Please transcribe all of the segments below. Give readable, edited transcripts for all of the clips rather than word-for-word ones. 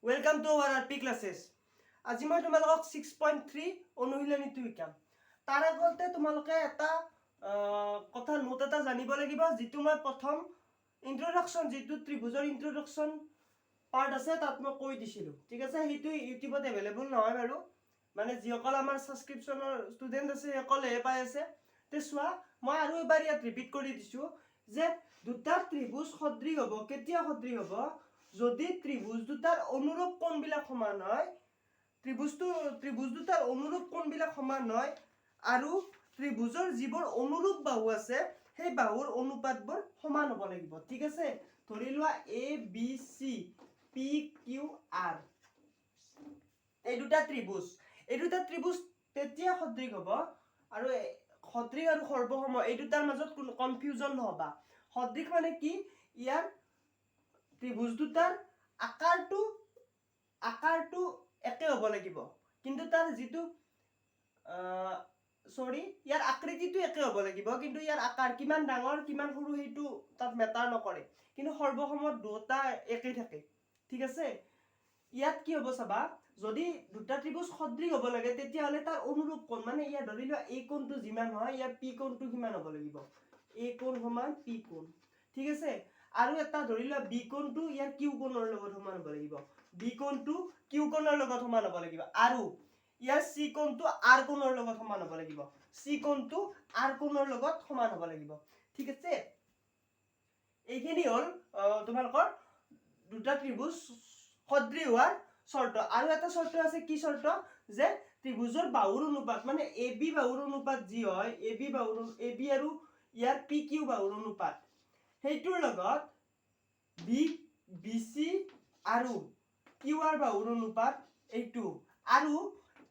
Welcome to our RP classes. আজি মই তোমালোকক 6.3 অনুশীলনীটো শিকাম। তাৰ আগতে তোমালোকে এটা কথা নোট এটা জানিব লাগিব, যেটো মই প্ৰথম ইন্ট্ৰোডাকশন যেটো ত্ৰিভুজৰ ইন্ট্ৰোডাকশন পাৰ্ট আছে তাত মই কৈ দিছিলো। ঠিক আছে, হেতু ইউটিউবত अवेलेबल নহয় বাৰু, মানে যিসকল আমাৰ সাবস্ক্ৰিপচনৰ ষ্টুডেন্ট আছে সকলে পাই আছে। তে চোৱা, মই আৰু এবাৰ ইয়াত ৰিপিট কৰি দিছো যে দুটা ত্ৰিভুজ সদৃশ হ'ব। কেতিয়া সদৃশ হ'ব? যদি ত্ৰিভুজ দুটাৰ অনুৰূপ কোণবিলাক সমান হয়, ত্ৰিভুজ দুটাৰ অনুৰূপ কোণবিলাক সমান হয় আৰু ত্ৰিভুজৰ যিবোৰ অনুৰূপ বাহু আছে সেই বাহুৰ অনুপাতবোৰ সমান হ'ব লাগিব। ঠিক আছে, ধৰি লোৱা A B C P Q R এই দুটা ত্ৰিভুজ তেতিয়া সদৃশ হ'ব। আৰু সদৃশ আৰু সৰ্বসম এই দুটাৰ মাজত কোনো কনফিউজন নহবা। সদৃশ মানে কি? ইয়াৰ ত্ৰিভুজ দুটাৰ আকাৰটো একে হ'ব লাগিব, কিন্তু তাৰ যিটো ইয়াৰ আকৃতিটো একে হ'ব লাগিব, কিন্তু ইয়াৰ আকাৰ কিমান ডাঙৰ কিমান সৰু সেইটো তাত মেটাৰ নকৰে। কিন্তু সৰ্বসমত দুটা একে থাকে। ঠিক আছে, ইয়াত কি হ'ব চাবা, যদি দুটা ত্ৰিভুজ সদৃশ হ'ব লাগে তেতিয়াহ'লে তাৰ অনুৰূপ কোণ, মানে ইয়াৰ ধৰি লোৱা এই কোণটো যিমান হয় ইয়াৰ পি কোণটো সিমান হ'ব লাগিব। এ কোণ সমান পি কোণ। ঠিক আছে, আৰু এটা ধৰি লোৱা বি কোণটো ইয়াৰ কিউ কোণৰ লগত সমান হ'ব লাগিব। বি কোণটো কিউ কোণৰ লগত সমান হ'ব লাগিব, আৰু ইয়াৰ চি কোণটো আৰ কোণৰ লগত সমান হ'ব লাগিব। চি কোণটো আৰ কোণৰ লগত সমান হ'ব লাগিব। ঠিক আছে, এইখিনি হ'ল তোমালোকৰ দুটা ত্ৰিভুজ সদৃশ হোৱাৰ শৰ্ত। আৰু এটা শৰ্ত আছে, কি শৰ্ত? যে ত্ৰিভুজৰ বাহুৰ অনুপাত, মানে এ বি বাহুৰ অনুপাত যি হয়, এ বি আৰু ইয়াৰ পি কিউ বাহুৰ অনুপাত, সেইটোৰ লগত বি চি আৰু কিউ আৰ বাহুৰ অনুপাত এইটো, আৰু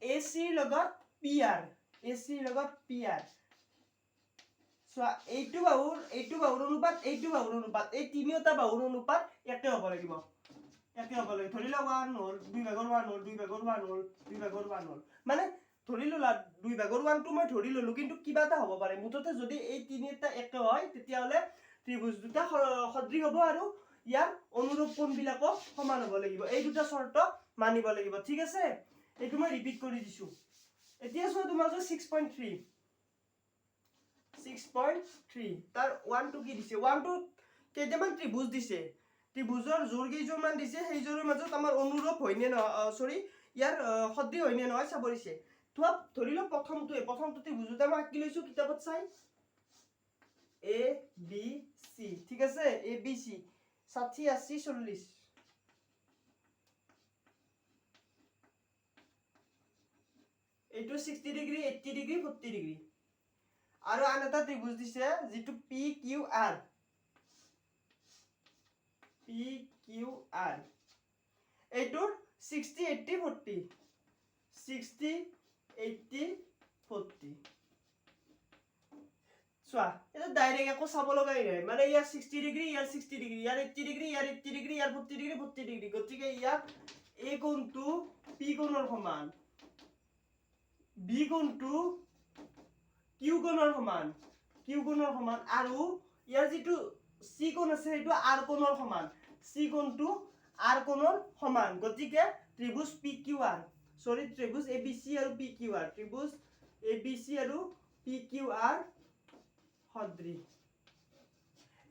এ চিৰ লগত পি আৰ চোৱা, এইটো বাহুৰ অনুপাত এই তিনিওটা বাহুৰ অনুপাত একে হ'ব লাগিব। ধৰি লোৱা 1 হ'ল, 2 ভাগৰ 1 হ'ল, 2 ভাগৰ 1 হ'ল, 2 ভাগৰ 1 হ'ল, মানে ধৰি ললা 2 ভাগৰ 1 টো মই ধৰি ললো, কিন্তু কিবা এটা হ'ব পাৰে। মুঠতে যদি এই তিনিটা একে হয় তেতিয়াহ'লে ত্ৰিভুজ দুটা সদৃশ হ'ব আৰু ইয়াৰ অনুৰূপ কোণবিলাকো সমান হ'ব লাগিব। এই দুটা শৰ্ত মানিব লাগিব। ঠিক আছে, এইটো মই ৰিপিট কৰি দিছো। এতিয়া চোৱা তোমালোকে 6.3 তাৰ 1 টো কি দিছে? 1 টো কেইটামান ত্ৰিভুজ দিছে, ত্ৰিভুজৰ যোৰ কেইজনমান দিছে, সেইজোৰৰ মাজত আমাৰ অনুৰূপ হয়নে নহয়, ইয়াৰ সদৃশ হয়নে নহয় চাব দিছে। ধৰি লওক প্ৰথমটো ত্ৰিভুজ দুটা মই আঁকি লৈছো কিতাপত চাই, এ বি চি। ঠিক আছে, এ বি চি 60 80 40, এইটো 60 ডিগ্ৰী 80 ডিগ্ৰী 40 ডিগ্ৰী। আৰু আন এটা ত্ৰিভুজ দিছে যিটো পি কিউ আৰ, এইটোৰ 60 80 40, 60 80 40। চোৱা, এটা ডাইৰেক্ট একো চাব লগাই নাই, মানে ইয়াৰ 60 ডিগ্ৰী ইয়াৰ 60 ডিগ্ৰী, ইয়াৰ 80 ডিগ্ৰী ইয়াৰ 80 ডিগ্ৰী, ইয়াৰ 40 ডিগ্ৰী 40 ডিগ্ৰী, গতিকে ইয়াত এ কোণটো পি কোণৰ সমান, বি কোণটো কিউ কোণৰ সমান, আৰু ইয়াৰ যিটো চি কোণ আছে সেইটো আৰ কোণৰ সমান, চি কোণটো আৰ কোণৰ সমান। গতিকে ত্ৰিভুজ P Q R, ত্ৰিভুজ A B C আৰু P Q R, ত্ৰিভুজ A B C আৰু পি কিউ আৰ সদৃশ।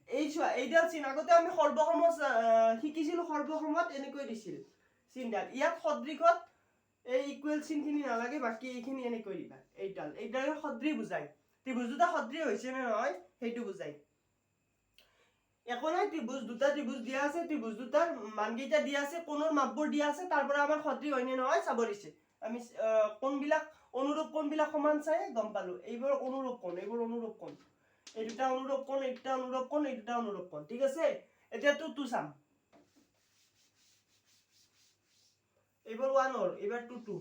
এই চোৱা, এইডাল চিন আগতে আমি সৰ্বসম শিকিছিলো, সৰ্বসমত এনেকৈ দিছিল চিনডাল। ইয়াত সদৃশত এই ইকুৱেল চিনখিনি নালাগে, বাকি এইখিনি এনেকৈ দিবা। এইডাল সদৃশ বুজায়, ত্ৰিভুজ দুটা সদৃশ হৈছে নে নহয় সেইটো বুজায়। একো নাই, দুটা ত্ৰিভুজ দিয়া আছে, ত্ৰিভুজ দুটাৰ মানকেইটা দিয়া আছে, কোণৰ মাপবোৰ দিয়া আছে, তাৰ পৰা আমাৰ সদৃশ হয় নে নহয় চাব দিছে। আমি কোণবিলাক অনুৰূপ কোণবিলাক সমান চাই গম পালো, এইবোৰ অনুৰূপ কোণ, এই দুটা অনুৰূপ কোণ, এই দুটা অনুৰূপ কোণ, এই দুটা অনুৰূপ কোণ। ঠিক আছে, এতিয়া টু চাম। এইবোৰ 1 হ'ল, এইবাৰ 2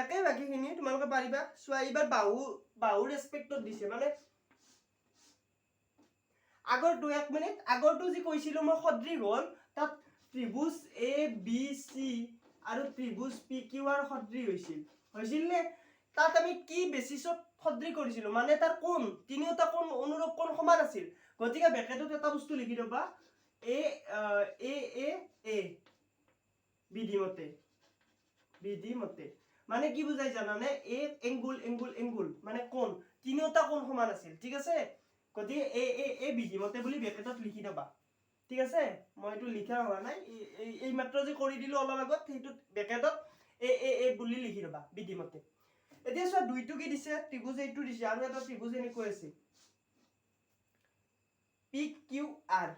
একে, বাকীখিনি তোমালোকে পাৰিবা। চোৱা, এইবাৰ বাহুৰ ৰেসপেক্টত দিছে, মানে আগৰটো 1 মিনিট আগৰটো যি কৈছিলো মই সদৃশ হ'ল, তাত ত্ৰিভুজ এ বি চি আৰু ত্ৰিভুজ পি কিউ আৰ সদৃশ হৈছিল নে? তাত আমি কি বেচিছত সদৃশ কৰিছিলো, মানে তাৰ কোণ, তিনিওটা কোণ অনুৰূপ কোণ সমান আছিল। গতিকে ব্ৰেকেটত এটা বস্তু লিখি থবা, এ বিধি মতে মানে কি বুঝাই জানানে এ এঙ্গুল মানে কোণ তিনিওটা কোণ সমান আছিল ঠিক আছে গতিকে এ বিধি মতে বুলি ব্ৰেকেটত লিখি দবা ঠিক আছে মই এটো লিখা হোৱা নাই এই মাত্ৰ যে কৰি দিলো অলপ আগত সেইটো ব্ৰেকেটত এ বুলি লিখি দবা বিধি মতে এতিয়া চোৱা দুইটো কি দিছে ত্ৰিভুজ এইটো দিছে আৰু এটা ত্ৰিভুজ এনেকৈ আছে PQR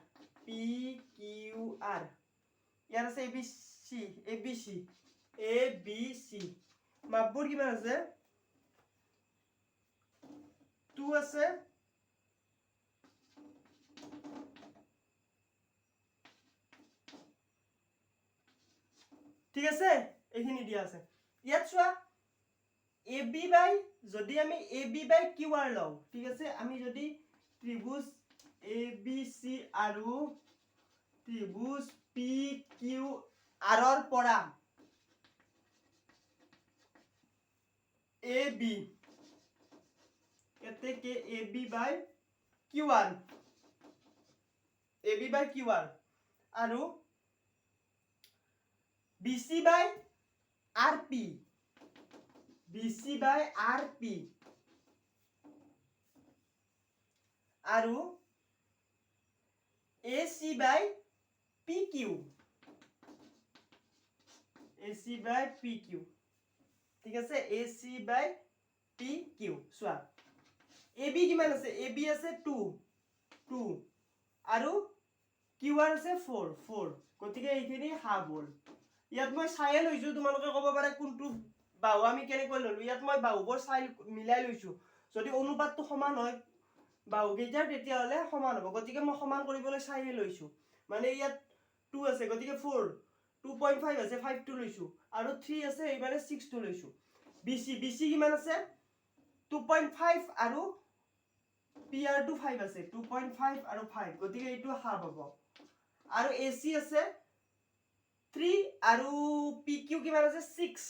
ইয়াৰ আছে ABC মাপবোৰ কিমান আছে 2 আছে ঠিক আছে এইখিনি দিয়া আছে ইয়াত চোৱা AB বাই যদি আমি AB বাই QR লও ঠিক আছে আমি যদি ত্ৰিভুজ ABC আৰু ত্ৰিভুজ PQR ৰ পৰা AB এতে কে AB বাই QR আৰু BC বাই RP আৰু AC বাই PQ ঠিক আছে AC বাই PQ চোৱা AB কিমান আছে AB আছে 2 আৰু QR আছে 4 গতিকে এইখিনি হাফ হ'ল ইয়াত মই চাই লৈছো তোমালোকে ক'ব পাৰে কোনটো বাহু আমি কেনেকৈ ললো ইয়াত মই বাহুবোৰ চাই মিলাই লৈছো যদি অনুপাতটো সমান হয় বাহু কেইটাৰ তেতিয়া হলে সমান হ'ব গতিকে মই সমান কৰিবলৈ চাই লৈছো মানে ইয়াত 2 আছে গতিকে 4 2.5 আছে 5 টো লৈছো আৰু 3 আছে এইবাৰে 6 টো লৈছো BC কিমান আছে 2.5 আৰু PR টো 5 আছে 2.5 আৰু 5 গতিকে এইটো হাফ হ'ব আৰু AC আছে 3 আৰু PQ কিমান আছে 6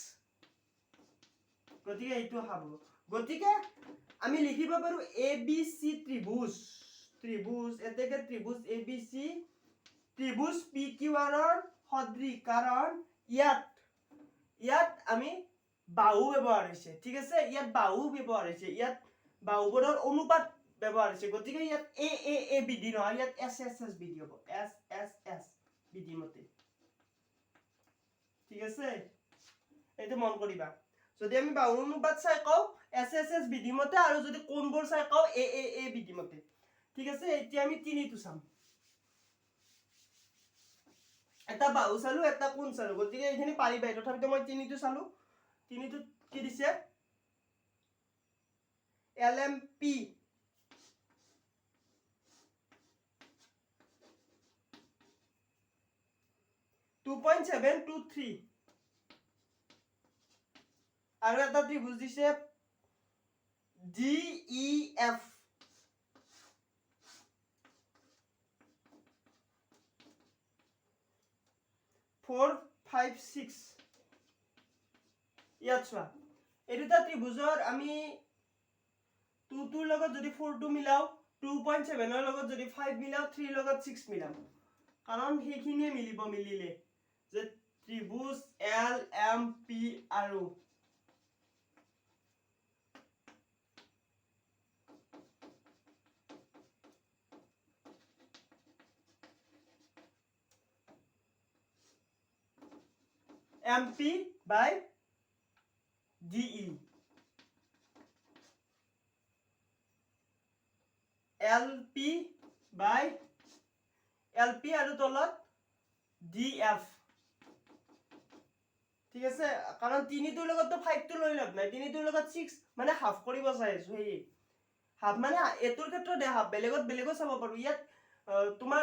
গতিকে এইটো হাফ হ'ব গতিকে আমি লিখিব পাৰো ABC ত্ৰিভুজ এতেকে ত্ৰিভুজ ABC ত্ৰিভুজ PQR ৰ সদৃশ কাৰণ ইয়াত আমি বাহু ব্যৱহাৰ হৈছে ঠিক আছে ইয়াত বাহু ব্যৱহাৰ হৈছে ইয়াত বাহুবোৰৰ অনুপাত ব্যৱহাৰ হৈছে গতিকে ইয়াত এ বিধি নহয় ইয়াত SSS বিধি হ'ব SSS বিধি মতে ঠিক আছে এইটো মন কৰিবা যদি আমি বাহুৰ অনুপাত চাই কও SSS বিধি মতে আৰু যদি কোণবোৰ চাই কও এ বিধি মতে ঠিক আছে এতিয়া আমি তিনিটো চাম এটা বাহু চালো এটা কোণ চালো গতিকে এইখিনি পাৰিবা তথাপিতো মই তিনিটো চালো তিনিটো কি দিছে LMP 2.723 আৰু এটা ত্ৰিভুজ দিছে DEF 456 ইয়াত চোৱা এই দুটা ত্ৰিভুজৰ আমি 2 ৰ লগত যদি 4 টো মিলাও 2.7 ৰ লগত যদি 5 মিলাও 3 ৰ লগত 6 মিলাম কাৰণ সেইখিনিয়ে মিলিলে যে ত্ৰিভুজ LMP আৰু MP by DE LP by LP আৰু তলত DF ঠিক আছে কাৰণ তিনিটোৰ লগততো 5 টো লৈ লাভ নাই তিনিটোৰ লগত 6 মানে হাফ কৰিব চাইছো হেই হাফ মানে এটোৰ ক্ষেত্ৰত দে হাফ বেলেগত চাব পাৰো ইয়াত তোমাৰ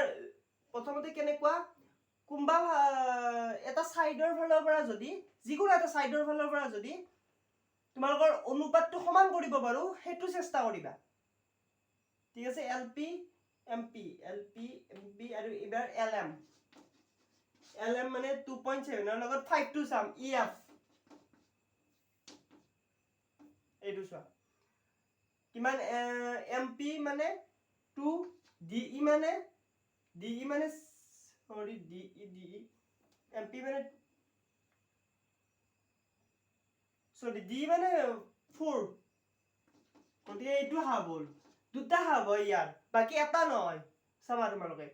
প্ৰথমতে কেনেকুৱা কুম্বা এটা সাইডৰ ফালৰ পৰা যদি যিকোনো এটা সাইডৰ ফালৰ পৰা যদি তোমালোকৰ অনুপাতটো সমান কৰিব পাৰো হেতু চেষ্টা কৰিবা ঠিক আছে LP MP আৰু এবাৰ LM মানে 2.7 ৰ লগত 5 টো চাম EF এইটো চোৱা কিমান MP মানে 2 DE মানে সৰি DE MP মানে সরি ডি মানে 4 গতিকে এইটো হাফ হ'ল দুটা হাফ হয় ইয়াৰ বাকি এটা নহয় চাবা তোমালোকে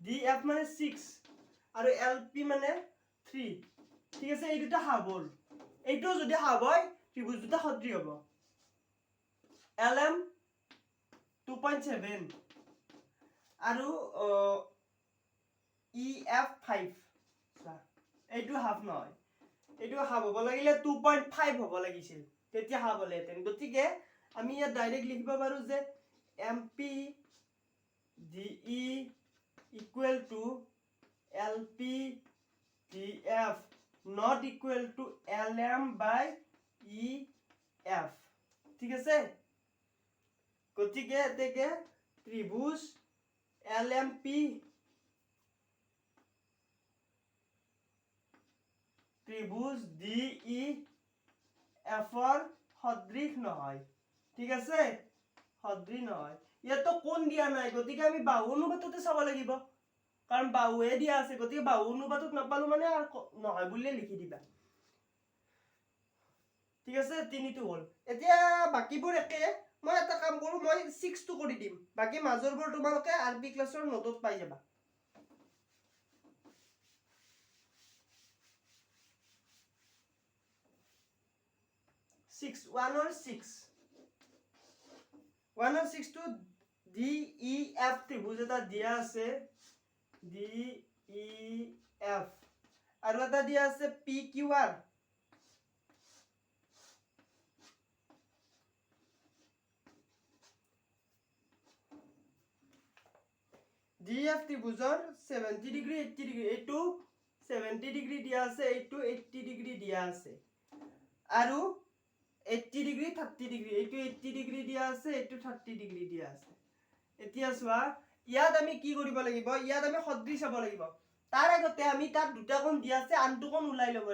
ডি এফ মানে 6 আৰু এল পি মানে 3 ঠিক আছে এই দুটা হাফ হ'ল এইটো যদি হাফ হয় ত্ৰিভুজ দুটা সদৃশ হ'ব এল এম 2.7 আৰু ই এফ 5 এইটো হাফ নহয় এইটো হাফ হ'ব লাগিলে 2.5 হ'ব লাগিছিল তেতিয়া হাফ হ'লেহেঁতেন গতিকে আমি ইয়াত ডাইৰেক্ট লিখিব পাৰো যে M P D E equal to L P D F not equal to L M by E F ঠিক আছে গতিকে এতেকে ত্ৰিভুজ এল এম পি ত্ৰিভুজ ডি ই এফৰ সদৃশ নহয় ঠিক আছে সদৃশ নহয় ইয়াতো কোন দিয়া নাই গতিকে আমি বাহু অনুপাততে চাব লাগিব কাৰণ বাহুৱে দিয়া আছে গতিকে বাহু অনুপাতত নাপালো মানে নহয় বুলিয়ে লিখি দিবা ঠিক আছে তিনিটো হ'ল এতিয়া বাকিবোৰ একে মই এটা কাম কৰো মই 6 টো কৰি দিম বাকি মাজৰবোৰ তোমালোকে আৰবি ক্লাছৰ নোটত পাই যাবা 6 1 और 6 1 और 6 to D E F ত্রিভুজ এটা দিয়া আছে D E F আৰু এটা দিয়া আছে P Q R D F ত্ৰিভুজৰ 70 degree 80 degree এইটো 70 ডিগ্ৰী দিয়া আছে এইটো 80 ডিগ্ৰী দিয়া আছে আৰু 80 ডিগ্ৰী 30 ডিগ্ৰী এইটো 80 ডিগ্ৰী দিয়া আছে এইটো 30 ডিগ্ৰী দিয়া আছে এতিয়া চোৱা ইয়াত আমি কি কৰিব লাগিব ইয়াত আমি সদৃশ চাব লাগিব তাৰ আগতে আমি তাত দুটা কোণ দিয়া আছে আনটো কোণ উলাই লব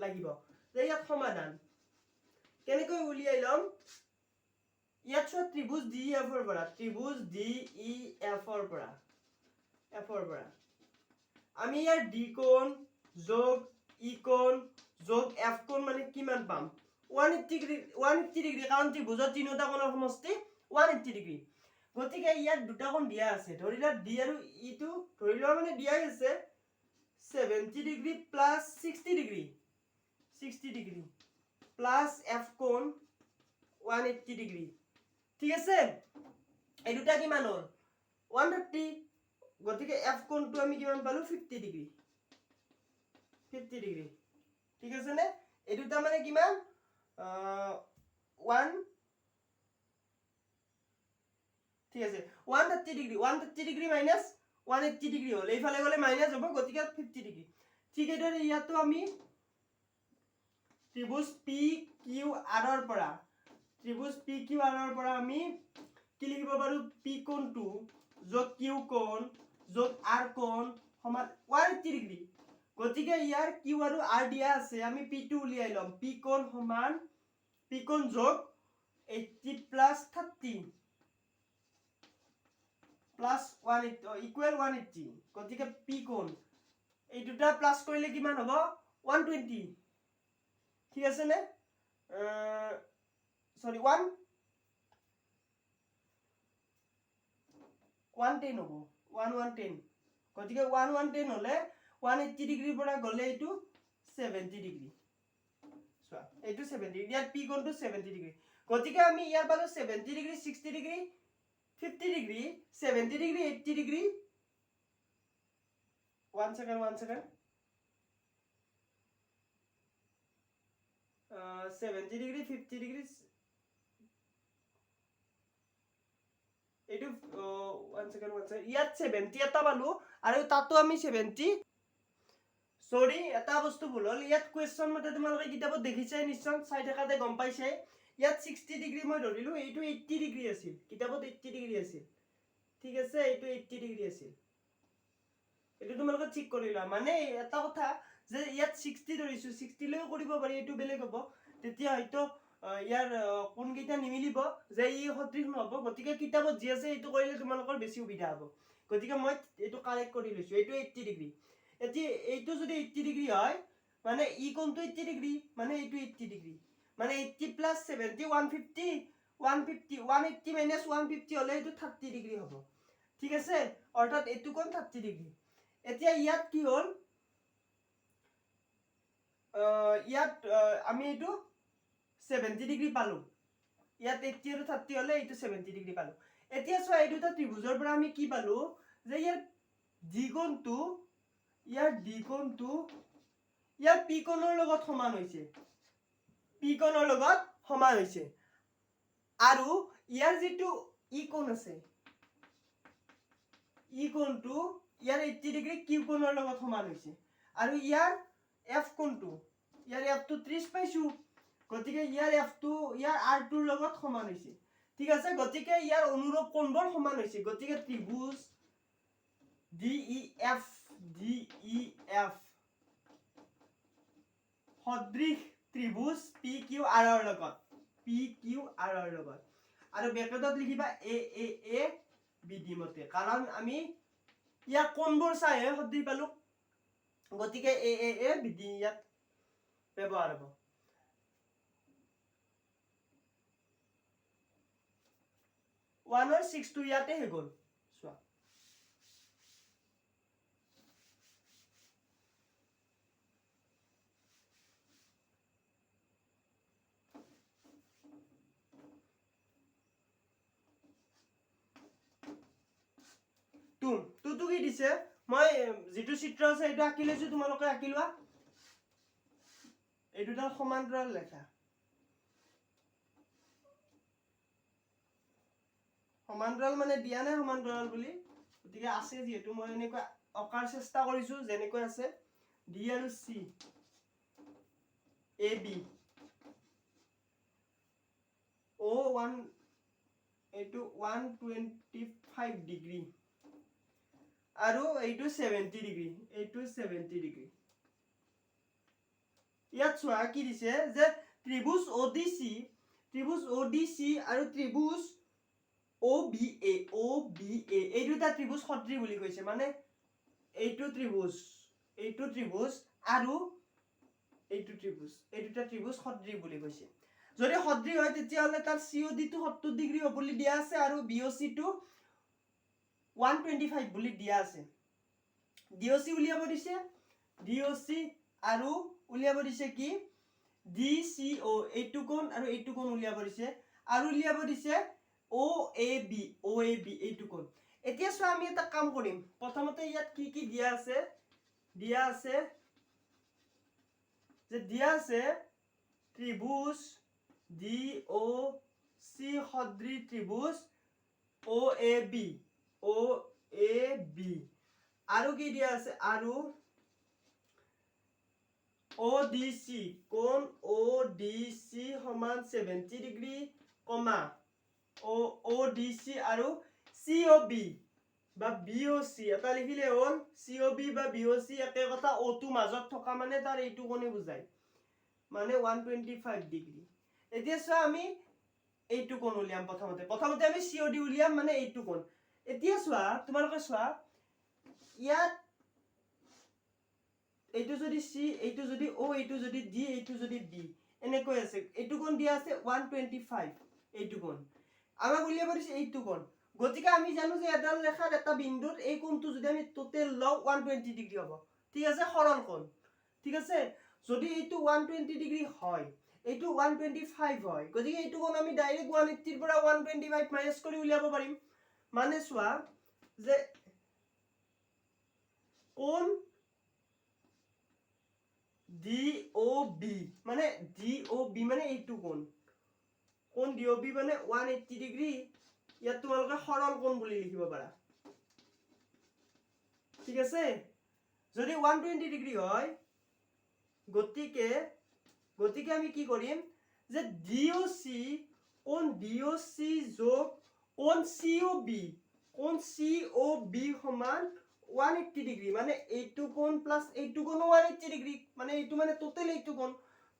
লাগিব যে ইয়াত সমাধান কেনেকৈ উলিয়াই লম ইয়াত চোৱা ত্ৰিভুজ ডি এফৰ পৰা ত্ৰিভুজ ডি ই এফৰ পৰা আমি ইয়াৰ ডি কোণ যোগ ই কোণ যোগ এফ কোণ মানে কিমান পাম 180 ডিগ্ৰী কাৰণ ত্ৰিভুজৰ তিনিটা কোণৰ সমষ্টি 180 ডিগ্ৰী গতিকে ইয়াত দুটা কোণ দিয়া আছে ধৰিলা ডি আৰু ইটো ধৰিলা মানে দিয়া আছে 70 degree plus 60 degree plus F কোণ 180 ডিগ্ৰী ঠিক আছে এই দুটা কিমান হ'ল 130 গতিকে এফ কোণটো আমি কিমান পালো 50 ডিগ্ৰী ঠিক আছে নে এই দুটা মানে কিমান 1 ঠিক আছে 130 ডিগ্ৰী মাইনাস 180 ডিগ্ৰী হ'ল এইফালে গলে মাইনাস হ'ব গতিকে 50 ডিগ্ৰী ঠিক এদৰে ইয়াতো আমি ত্ৰিভুজ পি কিউ আৰ ৰ পৰা আমি কি লিখিব পাৰো পি কোণটো যোগ কিউ কোণ যোগ আৰ কোণ সমান 180 ডিগ্ৰী গতিকে ইয়াৰ কিউ আৰু আৰ দিয়া আছে আমি পি টো উলিয়াই লম পি কোণ সমান পি কোণ যোগ 80 প্লাস 30 প্লাস 180 ইকুৱেল 180 গতিকে পি কোণ এই দুটা প্লাস কৰিলে কিমান হ'ব 120 ঠিক আছে নে সৰি 110 হ'ব 110 গতিকে 110 হলে 180 ডিগ্ৰীৰ পৰা গলে এইটো 70 ডিগ্ৰী চোৱা এইটো 70 ডিগ্ৰী ইয়াত পি কোণটো 70 ডিগ্ৰী গতিকে আমি ইয়াৰ পালো 70 degree 60 degree 50 degree 70 degree 80 degree 1 second 70 degree 50 degree এইটো 1 সেকেন্ড ইয়াত 70 এটা পালো আৰু তাতো আমি 70 সৰি এটা বস্তু ভুল হল ইয়াত কোৱেশ্চন মতে তোমালোকে কিতাপত দেখিছাই নিশ্চয় চাই থাকাতে গম পাইছাই ইয়াত 60 ডিগ্ৰী মই ধৰিলো এইটো 80 ডিগ্ৰী আছিল কিতাপত 80 ডিগ্ৰী আছিল ঠিক আছে এইটো 80 ডিগ্ৰী আছিল এটো তোমালোকে ঠিক কৰিলা মানে এটা কথা যে ইয়াত 60 ধৰিছো 60 লৈ কৰিব পাৰি এটো বেলেগ হ'ব তেতিয়া হয়তো ইয়াৰ কোন কেইটা নিমিলিব যে ই সদৃশ নহব গতিকে কিতাপত যি আছে এটো কৰিলে তোমালোকৰ বেছি সুবিধা হ'ব গতিকে মই এটো কাৰেক্ট কৰি লৈছো এটো 80 ডিগ্ৰী এটি এইটো যদি 80 ডিগ্ৰী হয় মানে ই কোণটো 80 ডিগ্ৰী মানে এইটো 80 ডিগ্ৰী মানে 80 প্লাস 70 150 150 180 মাইনাস 150 হলে এইটো 30 ডিগ্ৰী হ'ব ঠিক আছে অৰ্থাৎ এইটো কোণ 30 ডিগ্ৰী এতিয়া ইয়াত কি হ'ল ইয়াত আমি এইটো 70 ডিগ্ৰী পালো ইয়াত 80 আৰু 30 হলে এইটো 70 ডিগ্ৰী পালো এতিয়া চোৱা এই দুটা ত্ৰিভুজৰ পৰা আমি কি পালো যে ইয়াৰ দ্বিগুণটো ইয়াৰ পি কোণৰ লগত সমান হৈছে পি কোণৰ লগত সমান হৈছে আৰু ইয়াৰ যিটো ই কোণ আছে ই কোণটো ইয়াৰ 80 ডিগ্ৰী কিউ কোণৰ লগত সমান হৈছে আৰু ইয়াৰ এফ কোণটো ইয়াৰ এফ টো 30 পাইছো গতিকে ইয়াৰ এফ টো ইয়াৰ আৰ টোৰ লগত সমান হৈছে ঠিক আছে গতিকে ইয়াৰ অনুৰূপ কোণবোৰ সমান হৈছে গতিকে ত্ৰিভুজ DEF সদৃশ ত্ৰিভুজ PQR ৰ লগত আৰু ব্ৰেকেটত লিখিবা AAA BD মতে কাৰণ আমি ইয়াৰ কোণবোৰ চাইহে সদৃশ পালো গতিকে AAA BD ইয়াত ব্যৱহাৰ হ'ব 1 और 6 টো ইয়াতে হৈ গ'ল চোৱা টু কি দিছে মই যেটো চিত্ৰ আছে এটা আঁকি লৈছো তোমালোকে আঁকি লোৱা এই দুটা সমান্তৰাল ৰেখা সমান্তৰাল মানে দিয়া নাই সমান্তৰাল বুলি গতিকে আছে যেহেতু মই এনেকৈ অকাৰ চেষ্টা কৰিছো যেনেকৈ আছে ডি আৰু সি এ বি O1 এইটো 125 ডিগ্ৰী আৰু এইটো 70 ডিগ্ৰী ইয়াত চোৱা কি দিছে যে ত্ৰিভুজ ODC আৰু ত্ৰিভুজ OBA এই দুটা ত্ৰিভুজ সদৃশ বুলি কৈছে মানে এইটো ত্ৰিভুজ আৰু এইটো ত্ৰিভুজ এই দুটা ত্ৰিভুজ সদৃশ বুলি কৈছে যদি সদৃশ হয় তেতিয়া হলে তাৰ COD টো 70 ডিগ্ৰী হ'ব বুলি দিয়া আছে আৰু BOC টো 125 বুলি দিয়া আছে DOC উলিয়াব দিছে DOC আৰু উলিয়াব দিছে কি DCO এইটো কোণ আৰু এইটো কোণ উলিয়াব দিছে আৰু উলিয়াব দিছে OAB এইটো কোণ এতিয়া চোৱা আমি এটা কাম কৰিম প্ৰথমতে ইয়াত কি দিয়া আছে ত্ৰিভুজ DOC সদৃশ ত্ৰিভুজ OAB আৰু কি দিয়া আছে আৰু ODC কোণ ODC সমান 70 ডিগ্ৰী কমা ODC আৰু COB বা BOC এটা লিখিলে হ'ল COB বা BOC একে কথা O টো মাজত থকা মানে তাৰ এইটো কোণে বুজায় মানে 125 ডিগ্ৰী এতিয়া চোৱা আমি এইটো কোণ উলিয়াম প্ৰথমতে আমি COD উলিয়াম মানে এইটো কোণ এতিয়া চোৱা তোমালোকে চোৱা ইয়াত এইটো যদি C এইটো যদি O এইটো যদি D এইটো যদি B এনেকৈ আছে এইটো কোণ দিয়া আছে 125 এইটো কোণ আমাক উলিয়াব দিছে এইটো কোণ গতিকে আমি জানো যে এডাল ৰেখাৰ এটা বিন্দুত এই কোণটো যদি আমি টোটেল লও 120 ডিগ্ৰী হ'ব ঠিক আছে সৰল কোণ ঠিক আছে যদি এইটো 120 ডিগ্ৰী হয় এইটো 125 হয় গতিকে এইটো কোণ আমি ডাইৰেক্ট 180 ৰ পৰা 125 মাইনাস কৰি উলিয়াব পাৰিম মানে চোৱা যে কোণ DOB মানে এইটো কোণ DOB মানে 180 ডিগ্ৰী ইয়াত তোমালোকে সৰল কোণ বুলি লিখিব পাৰা ঠিক আছে যদি 120 ডিগ্ৰী হয় গতিকে আমি কি কৰিম যে DOC যোগ কোণ COB সমান 180 ডিগ্ৰী মানে এইটো কোণ প্লাস এইটো কোণ 180 ডিগ্ৰী মানে এইটো মানে টোটাল এইটো কোণ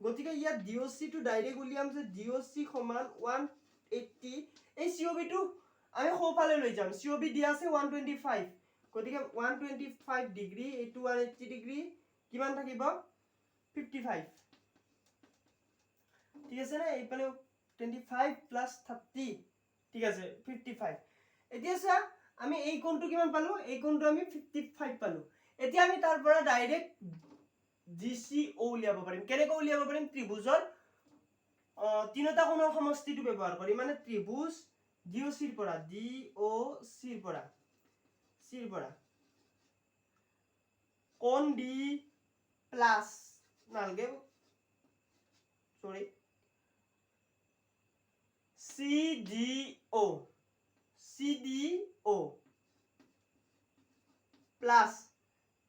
গতিকে ইয়াত DOC টো ডাইৰেক্ট উলিয়াম যে DOC সমান 180 এই COB টো আমি সোঁফালে লৈ যাম COB দিয়া আছে 125 গতিকে 125 ডিগ্ৰী এইটো 180 ডিগ্ৰী কিমান থাকিব 55 ঠিক আছে না এইফালে 25 প্লাস 30 ঠিক আছে 55 এতিয়া চা আমি এই কোণটো কিমান পালো এই কোণটো আমি 55 পালো এতিয়া আমি তাৰ পৰা ডাইৰেক্ট GCO উলিয়াব পাৰিম কেনেকৈ উলিয়াব পাৰিম ত্ৰিভুজৰ তিনিটা কোণৰ সমষ্টিটো ব্যৱহাৰ কৰি মানে ত্ৰিভুজ DOC ৰ পৰা কোণ D প্লাস নালগে sorry CDO plus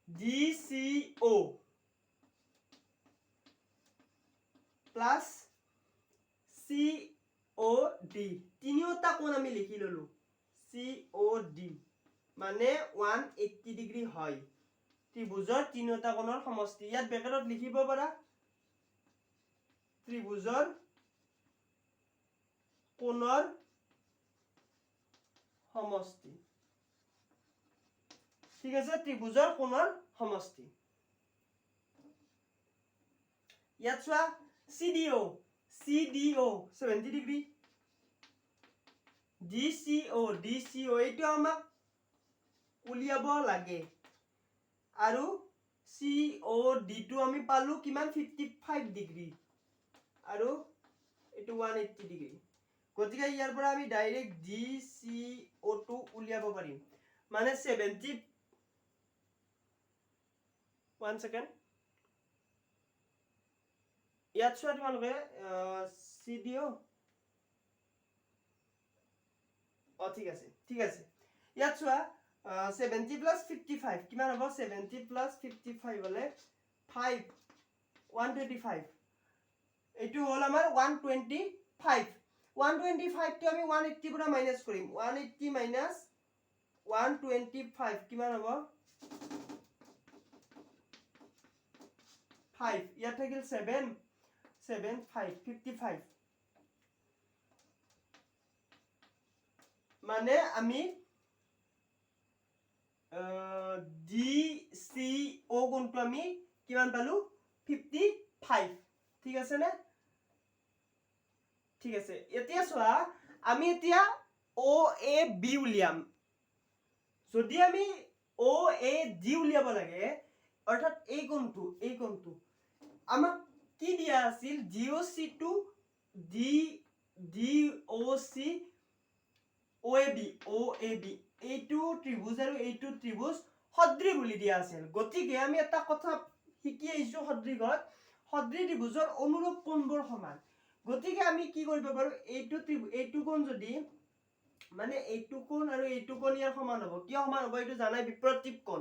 GCO plus COD তিনিওটা কোণ আমি লিখি ললো COD মানে 180 ডিগ্ৰী হয় ত্ৰিভুজৰ তিনিওটা কোণৰ সমষ্টি ইয়াত ব্ৰেকেটত লিখিব পাৰা ত্ৰিভুজৰ কোণৰ সমষ্টি ঠিক আছে ত্ৰিভুজৰ কোণৰ সমষ্টি ইয়াত চোৱা CDO 70 ডিগ্ৰী DCO এইটো আমাক উলিয়াব লাগে আৰু COD টো আমি পালো কিমান 55 ডিগ্ৰী আৰু এটো 180 ডিগ্ৰী গতিকে ইয়াৰ পৰা আমি ডাইৰেক্ট GCO টো উলিয়াব পাৰিম মানে 70 1 সেকেন্ড ইয়াত চোৱা তোমালোকে CDO ঠিক আছে ইয়াত চোৱা 70 plus 55 কিমান হ'ব 70 plus 55 হলে 125 এইটো হল আমাৰ 125 টো আমি 180 পৰা মাইনাস কৰিম 180 minus 125 কিমান হ'ব 5 ইয়াত থাকিল 55 মানে আমি DCO কোণটো আমি কিমান পালো 55 ঠিক আছে নে ঠিক আছে এতিয়া চোৱা আমি এতিয়া OAB উলিয়াম যদি আমি OAD উলিয়াব লাগে অৰ্থাৎ এই কোণটো আমাক কি দিয়া আছিল DOC টু DOC OAB এইটো ত্ৰিভুজ আৰু এইটো ত্ৰিভুজ সদৃশ বুলি দিয়া আছিল গতিকে আমি এটা কথা শিকি আহিছো সদৃশত সদৃশ ত্ৰিভুজৰ অনুৰূপ কোণবোৰ সমান গতিকে আমি কি কৰিব পাৰো এইটো কোণ যদি মানে এইটো কোণ আৰু এইটো কোণ ইয়াৰ সমান হ'ব কিয় সমান হ'ব এইটো জানাই বিপৰীত কোণ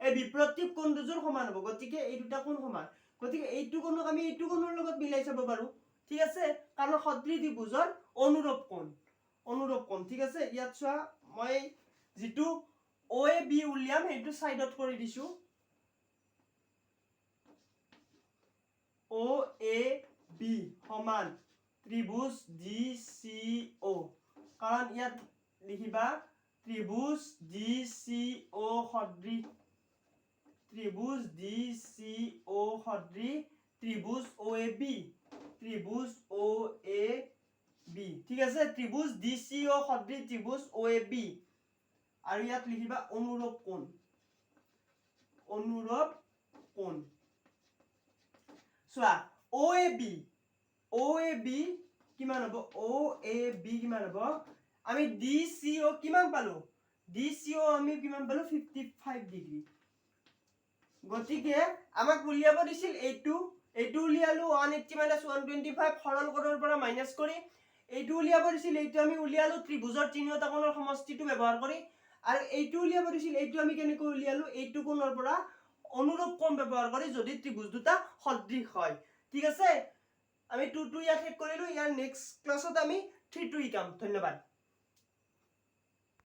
এই বিপৰীত কোণ দুযোৰ সমান হ'ব গতিকে এই দুটা কোণ সমান গতিকে এইটো কোণক আমি এইটো কোণৰ লগত মিলাই চাব পাৰো ঠিক আছে কাৰণ সদৃশ ত্ৰিভুজৰ অনুৰূপ কোণ ঠিক আছে ইয়াত চোৱা মই যেটো OAB উলিয়াম এইটো সাইডত কৰি দিছো OAB সমান ত্ৰিভুজ DCO কাৰণ ইয়াত লিখিবা ত্ৰিভুজ DCO সদৃশ ত্ৰিভুজ DCO সদৃশ ত্ৰিভুজ OAB ঠিক আছে ত্ৰিভুজ DCO সদৃশ ত্ৰিভুজ OAB আৰু ইয়াত লিখিবা অনুৰূপ কোণ চোৱা OAB কিমান হ'ব আমি DCO কিমান পালো DCO আমি কিমান পালো 55 ডিগ্ৰী গতিকে আমাক উলিয়াব দিছিল এইটো উলিয়ালো 180 minus 125 সৰল কোণৰ পৰা মাইনাস কৰি এইটো উলিয়াব দিছিল এইটো আমি উলিয়ালো ত্ৰিভুজৰ তিনিটা কোণৰ সমষ্টিটো ব্যৱহাৰ কৰি আৰু এইটো উলিয়াব দিছিল এইটো আমি কেনেকৈ উলিয়ালো এইটো কোণৰ পৰা অনুৰূপ কোণ ব্যৱহাৰ কৰি যদি ত্ৰিভুজ দুটা সদৃশ হয় ঠিক আছে আমি 2 ইয়াত শেষ কৰিলো ইয়াৰ নেক্সট ক্লাছত আমি 3 শিকাম ধন্যবাদ